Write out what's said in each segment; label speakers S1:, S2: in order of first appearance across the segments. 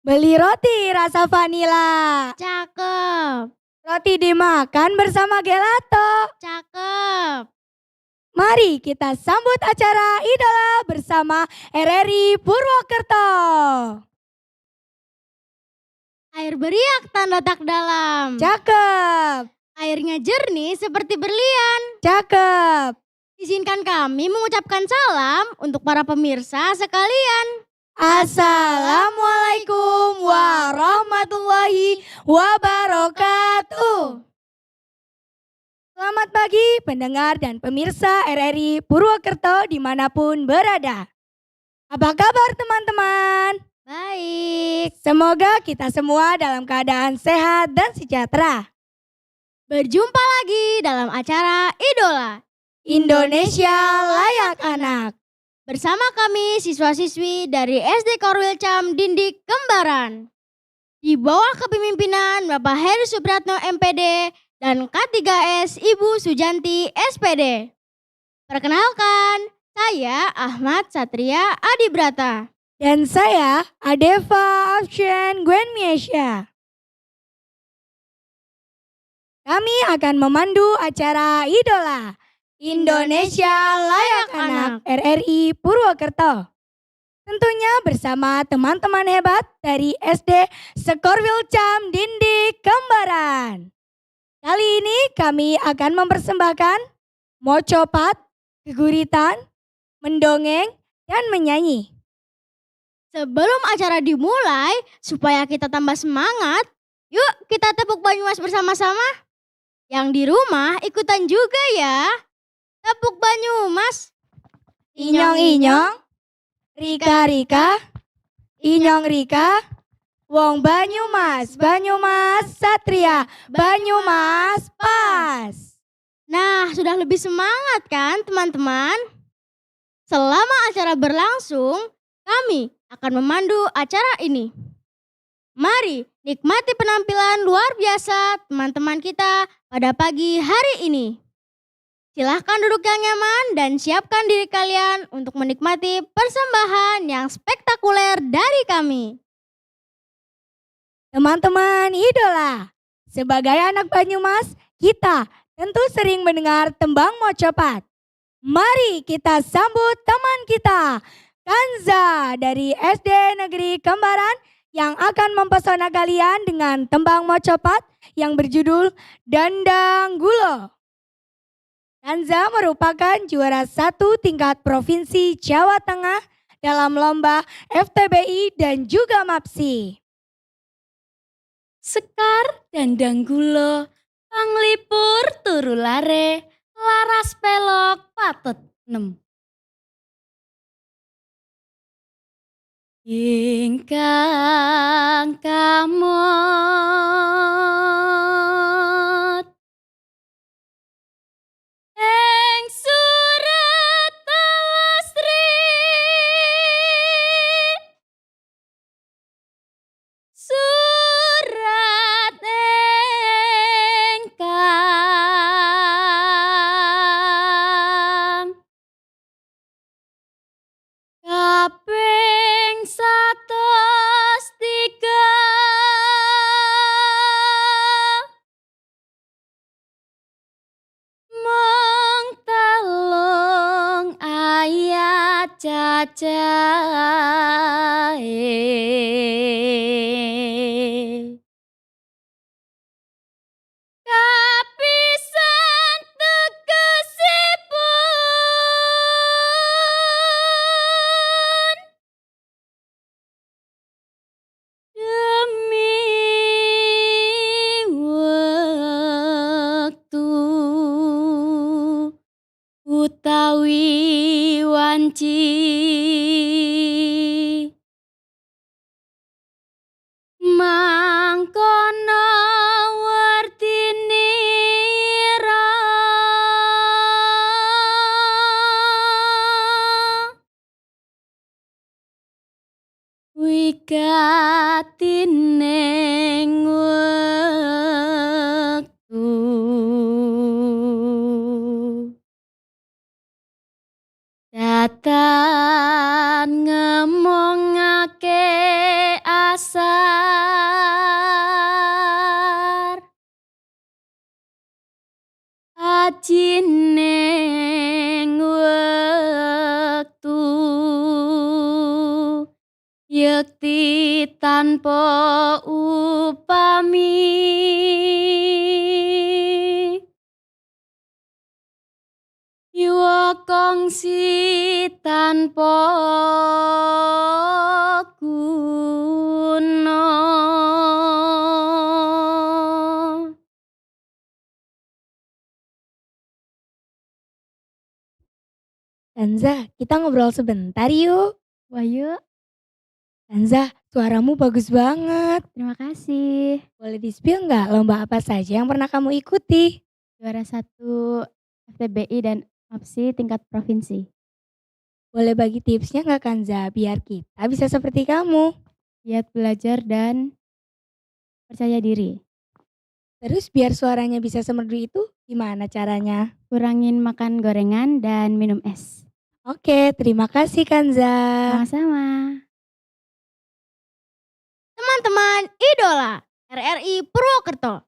S1: Beli roti rasa vanila.
S2: Cakep,
S1: Roti dimakan bersama gelato.
S2: cakep.
S1: Mari kita sambut acara Idola bersama RRI Purwokerto.
S2: Air beriak tanda tak dalam.
S1: Cakep,
S2: Airnya jernih seperti berlian.
S1: cakep.
S2: Izinkan kami mengucapkan salam untuk para pemirsa sekalian.
S1: Assalamualaikum warahmatullahi wabarakatuh. Selamat pagi pendengar dan pemirsa RRI Purwokerto dimanapun berada. Apa kabar teman-teman?
S2: Baik,
S1: Semoga kita semua dalam keadaan sehat dan sejahtera.
S2: berjumpa lagi dalam acara Idola.
S1: Indonesia layak anak.
S2: Bersama kami siswa-siswi dari SD Korwil Cam Dindik Kembaran. Di bawah kepemimpinan Bapak Heri Supratno MPD dan K3S Ibu Sujanti SPD. Perkenalkan, saya Ahmad Satria Adibrata.
S1: Dan saya Adeva Afshan Gwenmiesha. Kami akan memandu acara Idola Indonesia Layak Anak RRI Purwokerto. Tentunya bersama teman-teman hebat dari SD Sekorwil Cam Dindik Kembaran. Kali ini kami akan mempersembahkan mocopat, geguritan, mendongeng, dan menyanyi.
S2: Sebelum acara dimulai, supaya kita tambah semangat, yuk kita tepuk Banyumas bersama-sama. Yang di rumah ikutan juga ya. Tepuk Banyumas.
S1: Inyong-inyong, Rika-rika, inyong-rika, wong Banyumas, Banyumas Satria, Banyumas pas.
S2: Nah, sudah lebih semangat kan teman-teman? Selama acara berlangsung, kami akan memandu acara ini. Mari nikmati penampilan luar biasa teman-teman kita pada pagi hari ini. Silahkan duduk yang nyaman dan siapkan diri kalian untuk menikmati persembahan yang spektakuler dari kami.
S1: Teman-teman idola, sebagai anak Banyumas, kita tentu sering mendengar tembang mocopat. Mari kita sambut teman kita, Kanza dari SD Negeri Kembaran yang akan mempesona kalian dengan tembang mocopat yang berjudul Dandang Gulo. Kanza merupakan juara 1 tingkat Provinsi Jawa Tengah dalam lomba FTBI dan juga MAPSI.
S3: Sekar dandang gulo, panglipur turu lare, laras pelok patut nem. Ingkang kamot ing surat telastri surat ingkang kaping 103 mung telung ayat cacahe kapisan tegesipun demi wektu utawi wanci mangkono wertinira wigatining wektu datan ngemongake asa sajining wektu yekti tanpa upami Yuwa kongsi tanpa guna
S1: Kanza, kita ngobrol sebentar yuk.
S2: Wah yuk,
S1: Kanza, suaramu bagus banget.
S2: terima kasih.
S1: Boleh di-spill nggak lomba apa saja yang pernah kamu ikuti?
S2: Juara 1 FTBI dan MAPSI tingkat provinsi.
S1: Boleh bagi tipsnya nggak Kanza, biar kita bisa seperti kamu?
S2: Giat belajar dan percaya diri.
S1: Terus biar suaranya bisa semerdu itu, gimana caranya?
S2: Kurangin makan gorengan dan minum es.
S1: Oke, terima kasih Kanza.
S2: Sama-sama. Teman-teman idola RRI Purwokerto.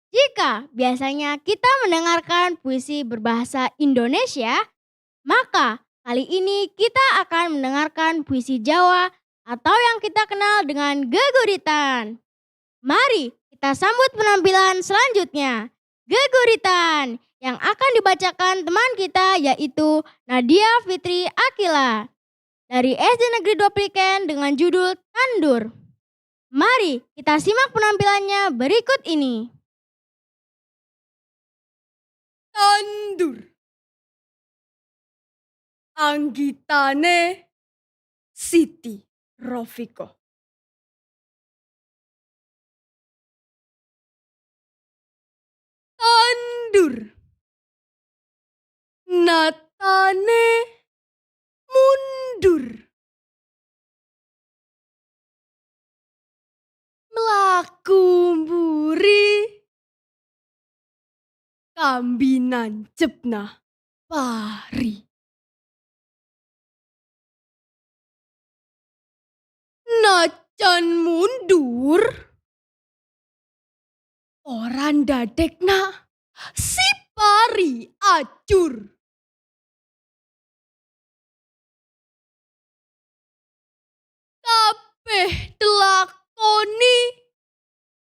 S2: Jika biasanya kita mendengarkan puisi berbahasa Indonesia, maka kali ini kita akan mendengarkan puisi Jawa atau yang kita kenal dengan geguritan. Mari kita sambut penampilan selanjutnya. Geguritan yang akan dibacakan teman kita yaitu Nadia Fitri Akila dari SD Negeri 2 Pliken dengan judul Tandur. Mari kita simak penampilannya berikut ini.
S4: Tandur Anggitane Siti Rofiko. Tandur Natane mundur mlaku mburi kambinan jepna pari. Najan mundur orang dadekna si pari acur. Kabeh delakoni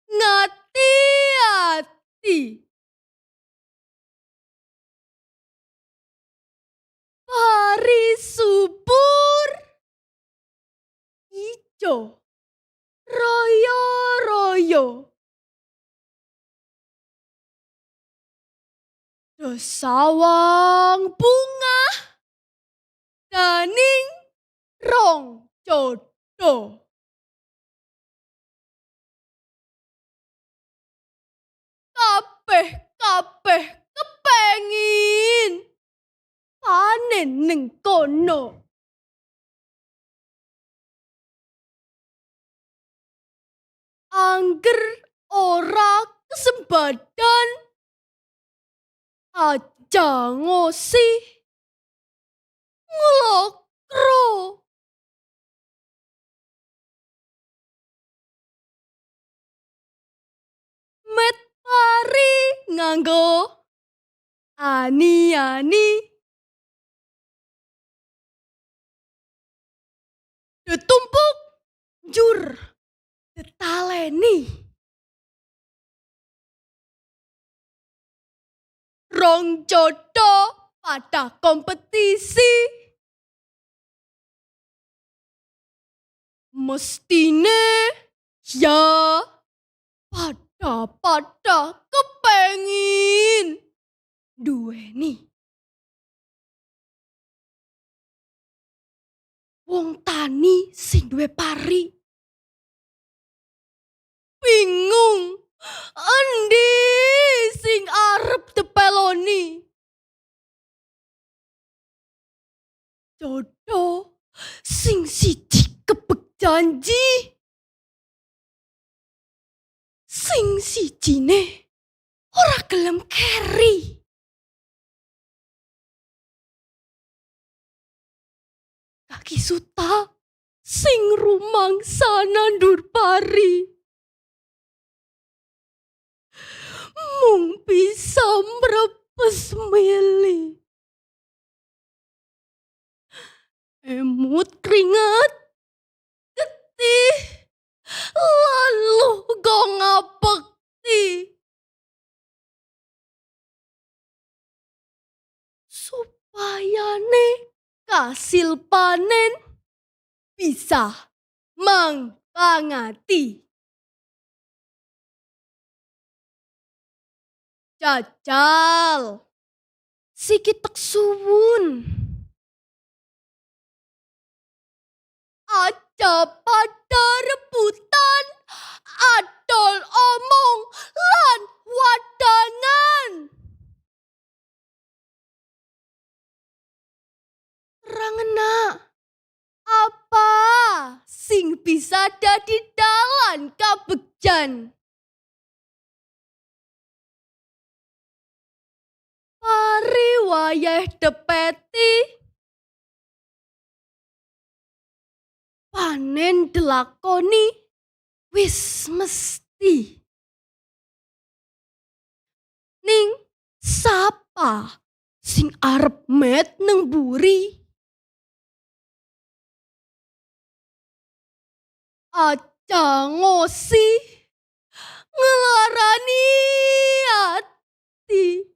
S4: ngati-ati. Pari subur ijo royo-royo. Sawang bunga daning rong jodo. Kabeh kepengin panen ning kono. Angger ora kesembadan aja ngosi nglokro. Met pari nganggo ani-ani ditumpuk njur detaleni. Rong jodo pada kompetisi. Mestine ya pada kepengin duweni. Wong tani sing duwe pari bingung endi sing arep dipeloni. Jodoh sing siji kebek janji, sing sijine ora gelem keri. Kaki Suta sing rumangsa nandur pari mung bisa mrebet wis mili. Emut keringat, getih, lalu go ngabekti. Supayane kasil panen bisa mangkangati. Jajal, sikitek suwun. Aja pada rebutan, adol omong lan wadangan. Rangena, apa sing bisa dadi dalan kabegjan? Pari wayah depeti, panen delakoni wis mesti. Ning sapa sing arep met nang buri? Aja ngosi ngelarani hati.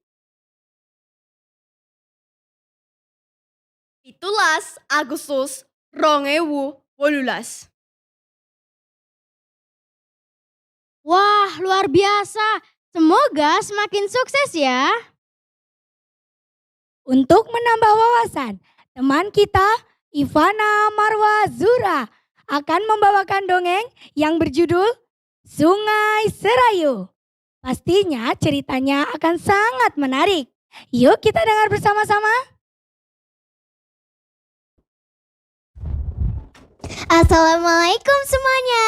S4: 17 Agustus 2018.
S2: Wah, luar biasa. Semoga semakin sukses ya.
S1: Untuk menambah wawasan, teman kita Ivana Marwa Zura akan membawakan dongeng yang berjudul Sungai Serayu. Pastinya ceritanya akan sangat menarik. Yuk kita dengar bersama-sama.
S5: Assalamualaikum semuanya.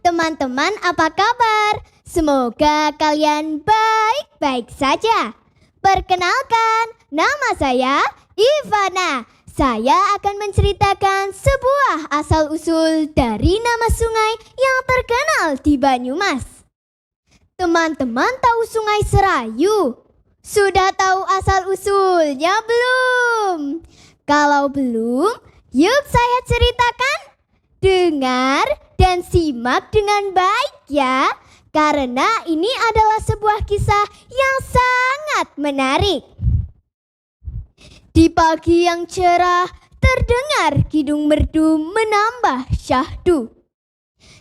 S5: Teman-teman, apa kabar? Semoga kalian baik-baik saja. Perkenalkan, nama saya Ivana. Saya akan menceritakan sebuah asal-usul dari nama sungai yang terkenal di Banyumas. Teman-teman tahu Sungai Serayu? Sudah tahu asal-usulnya belum? Kalau belum, yuk saya ceritakan. Dengar dan simak dengan baik ya, karena ini adalah sebuah kisah yang sangat menarik. Di pagi yang cerah, terdengar kidung merdu menambah syahdu.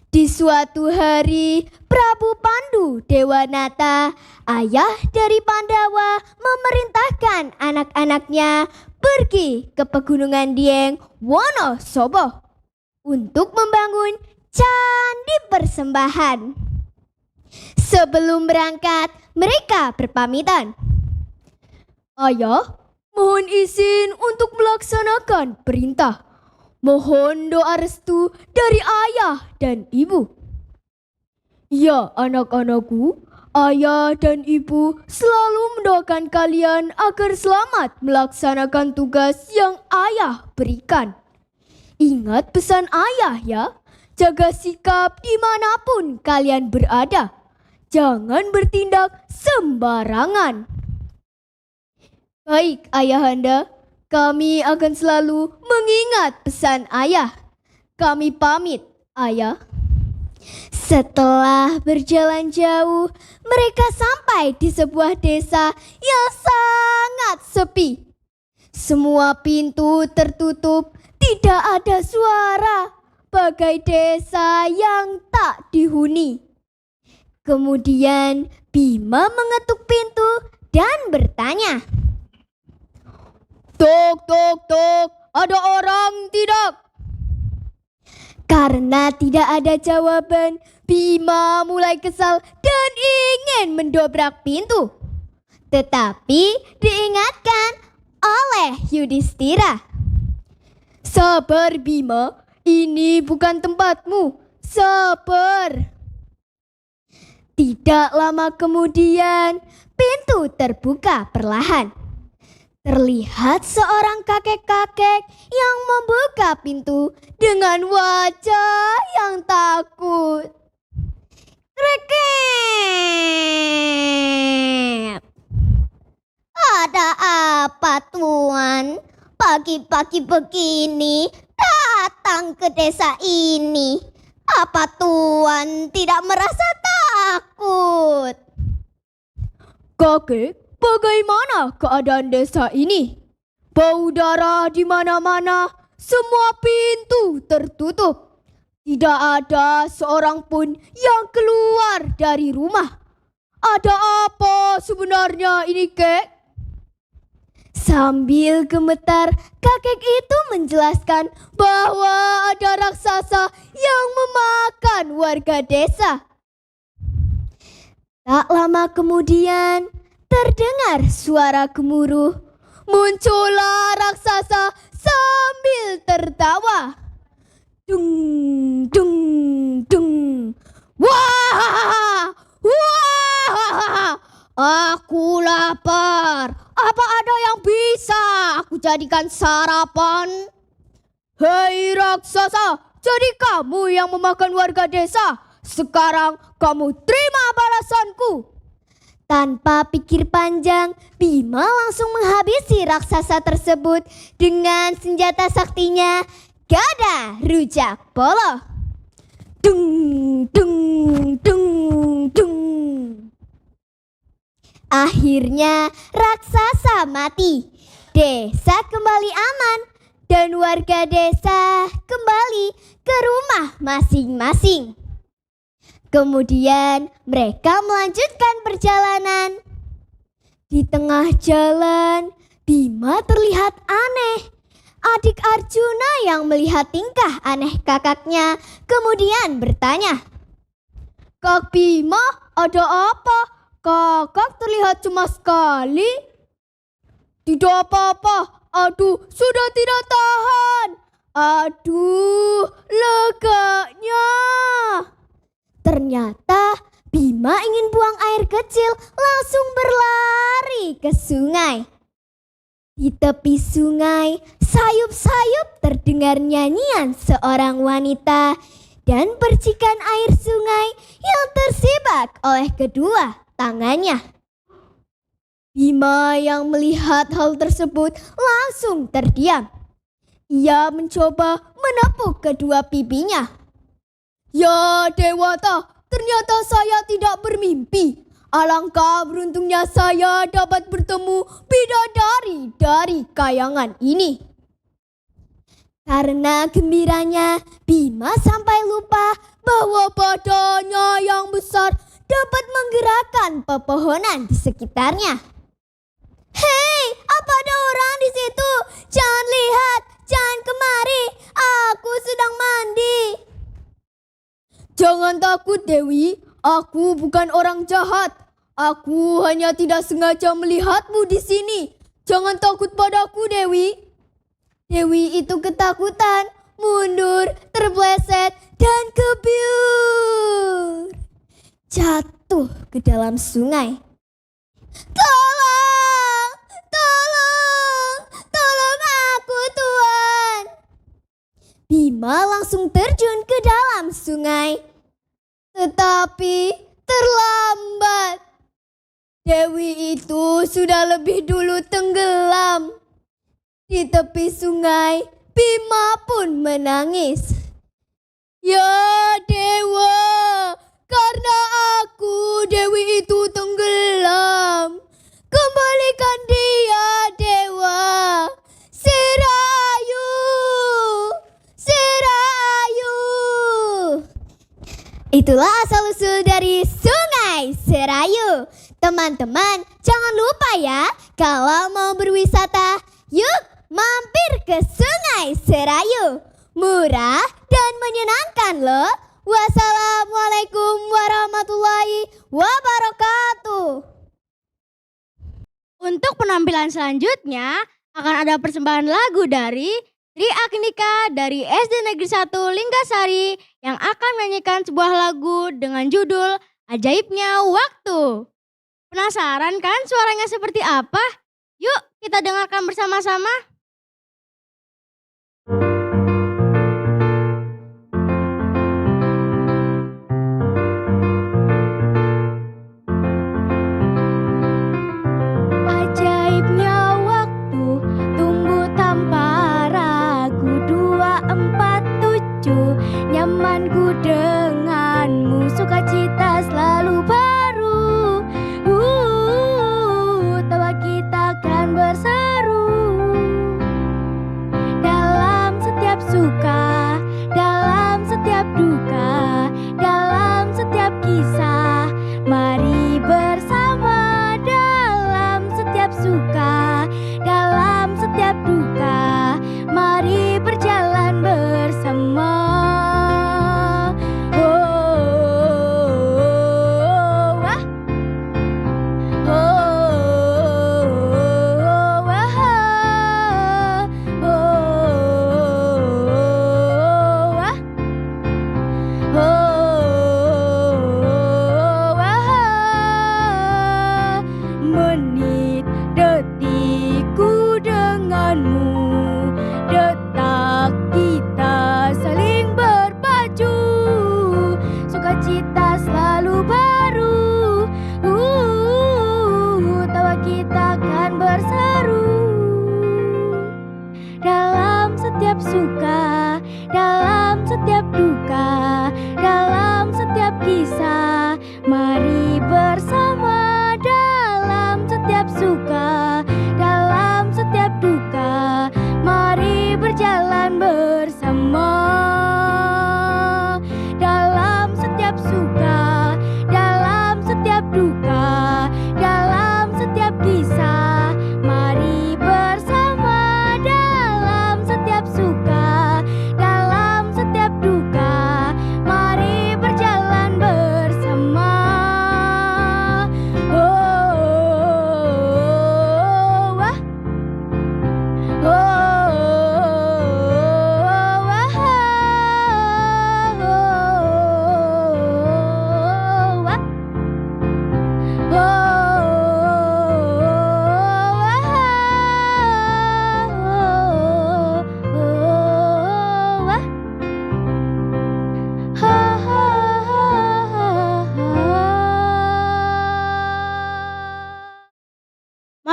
S5: Di suatu hari, Prabu Pandu Dewanata, ayah dari Pandawa, memerintahkan anak-anaknya pergi ke pegunungan Dieng Wonosobo untuk membangun candi persembahan. Sebelum berangkat, mereka berpamitan. Ayah, mohon izin untuk melaksanakan perintah. Mohon doa restu dari ayah dan ibu. Ya anak-anakku, ayah dan ibu selalu mendoakan kalian agar selamat melaksanakan tugas yang ayah berikan. Ingat pesan ayah ya, jaga sikap dimanapun kalian berada. Jangan bertindak sembarangan. Baik ayahanda, kami akan selalu mengingat pesan ayah. Kami pamit, ayah. Setelah berjalan jauh, mereka sampai di sebuah desa yang sangat sepi. Semua pintu tertutup, tidak ada suara, bagai desa yang tak dihuni. Kemudian Bima mengetuk pintu dan bertanya, "Tok, tok, tok, ada orang tidak?" Karena tidak ada jawaban, Bima mulai kesal dan ingin mendobrak pintu. Tetapi diingatkan oleh Yudhistira. "Sabar Bima, ini bukan tempatmu. Sabar." Tidak lama kemudian, pintu terbuka perlahan. Terlihat seorang kakek-kakek yang membuka pintu dengan wajah yang takut. Kreket! Ada apa tuan? Pagi-pagi begini datang ke desa ini. Apa tuan tidak merasa takut? Kakek, bagaimana keadaan desa ini? Bau darah di mana-mana, semua pintu tertutup. Tidak ada seorang pun yang keluar dari rumah. Ada apa sebenarnya ini, Kek? Sambil gemetar, kakek itu menjelaskan bahwa ada raksasa yang memakan warga desa. Tak lama kemudian, terdengar suara gemuruh. Muncullah raksasa sambil tertawa. Dung, dung, dung. Wah, wah, aku lapar. Apa ada yang bisa aku jadikan sarapan? Hei raksasa, jadi kamu yang memakan warga desa. Sekarang kamu terima balasanku. Tanpa pikir panjang, Bima langsung menghabisi raksasa tersebut dengan senjata saktinya, gada rujak polo. Dung, dung, dung, dung. Akhirnya raksasa mati. Desa kembali aman dan warga desa kembali ke rumah masing-masing. Kemudian mereka melanjutkan perjalanan. Di tengah jalan, Bima terlihat aneh. Adik Arjuna yang melihat tingkah aneh kakaknya kemudian bertanya, "Kak Bima, ada apa? Kakak terlihat cemas sekali." "Tidak apa-apa, aduh sudah tidak tahan. Aduh, leganya." Ternyata Bima ingin buang air kecil, langsung berlari ke sungai. Di tepi sungai, sayup-sayup terdengar nyanyian seorang wanita dan percikan air sungai yang tersibak oleh kedua tangannya. Bima yang melihat hal tersebut langsung terdiam. Ia mencoba menepuk kedua pipinya. "Ya Dewata, ternyata saya tidak bermimpi. Alangkah beruntungnya saya dapat bertemu bidadari dari kayangan ini." Karena gembiranya, Bima sampai lupa bahwa badannya yang besar dapat menggerakkan pepohonan di sekitarnya. "Hei, apa ada orang di situ? Jangan lihat, jangan kemari. Aku sedang mandi." "Jangan takut Dewi, aku bukan orang jahat. Aku hanya tidak sengaja melihatmu di sini. Jangan takut padaku Dewi." Dewi itu ketakutan, mundur, terpleset, dan kebiur. Jatuh ke dalam sungai. "Tolong, tolong, tolong aku Tuan." Bima langsung terjun ke dalam sungai. Tetapi terlambat. Dewi itu sudah lebih dulu tenggelam. Di tepi sungai, Bima pun menangis. "Ya Dewa, karena aku Dewi itu tenggelam. Kembalikan dia Dewa. Serayu, Serayu." Itulah asal-usul dari Sungai Serayu. Teman-teman, jangan lupa ya, kalau mau berwisata, yuk mampir ke Sungai Serayu. Murah dan menyenangkan loh. Wassalamualaikum warahmatullahi wabarakatuh.
S2: Untuk penampilan selanjutnya akan ada persembahan lagu dari Tri Agnika dari SD Negeri 1 Linggasari yang akan menyanyikan sebuah lagu dengan judul Ajaibnya Waktu. Penasaran kan suaranya seperti apa? Yuk kita dengarkan bersama-sama.
S5: Ajaibnya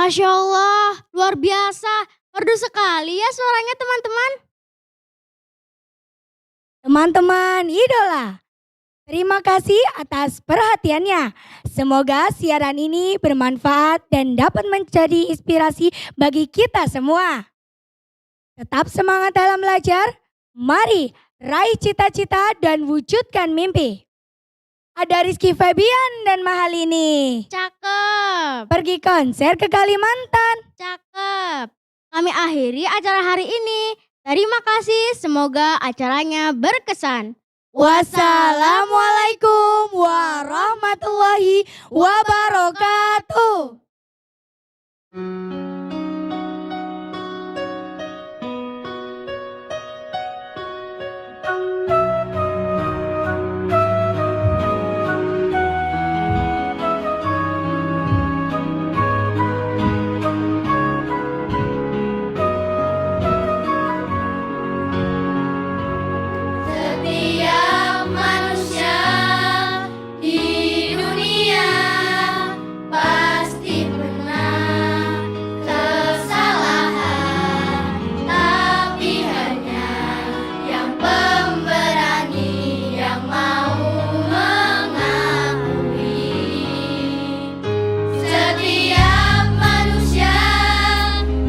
S2: Masya Allah, luar biasa. Merdu sekali ya suaranya teman-teman.
S1: Teman-teman idola, terima kasih atas perhatiannya. Semoga siaran ini bermanfaat dan dapat menjadi inspirasi bagi kita semua. Tetap semangat dalam belajar. Mari raih cita-cita dan wujudkan mimpi. Ada Rizky Febian dan Mahalini.
S2: Cakep,
S1: Pergi konser ke Kalimantan.
S2: cakep. Kami akhiri acara hari ini. Terima kasih, semoga acaranya berkesan.
S1: Wassalamualaikum warahmatullahi wabarakatuh.
S3: Setiap manusia di dunia pasti pernah kesalahan, tapi hanya yang pemberani yang mau mengakui. Setiap manusia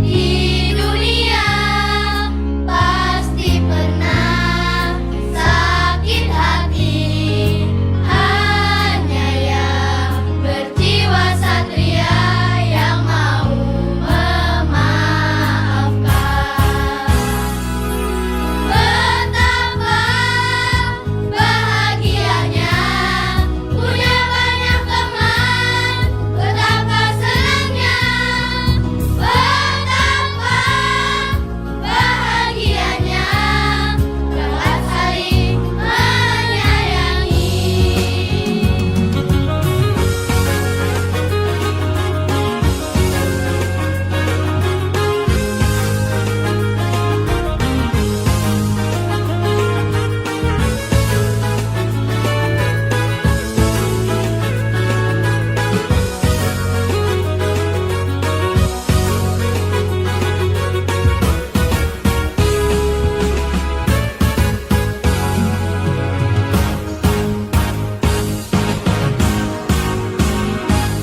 S3: di dunia pasti pernah sakit hati, hanya yang berjiwa satria yang mau memaafkan. Betapa bahagianya punya banyak teman, betapa senangnya, betapa bahagianya dapat saling menyayangi.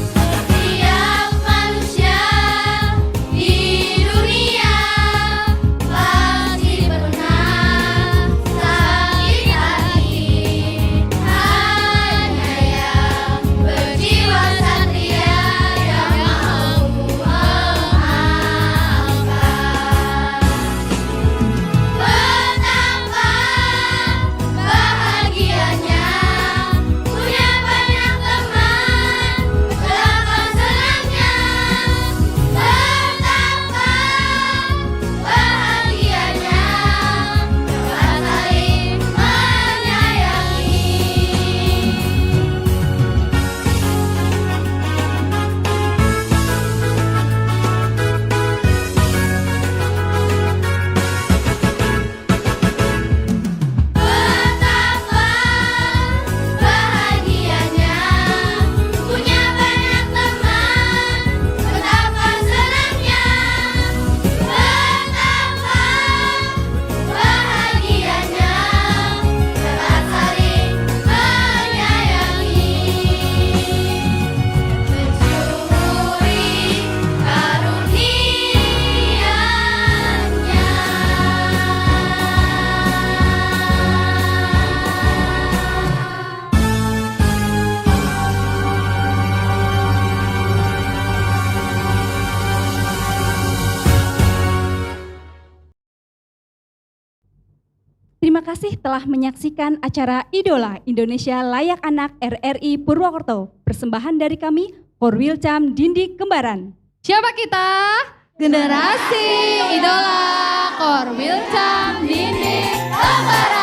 S3: Setiap manusia di dunia pasti pernah sakit hati, hanya yang berjiwa satria yang mau memaafkan. Betapa bahagianya punya banyak teman, betapa senangnya, betapa bahagianya dapat saling menyayangi. Betapa bahagianya punya banyak teman, betapa senangnya, betapa bahagianya dapat saling menyayangi. Mencuri karunia-Nya.
S6: Terima kasih telah menyaksikan acara Idola Indonesia Layak Anak RRI Purwokerto. Persembahan dari kami, Korwilcam Dindi Kembaran.
S3: Siapa kita? Generasi Idola Korwilcam Dindi Kembaran.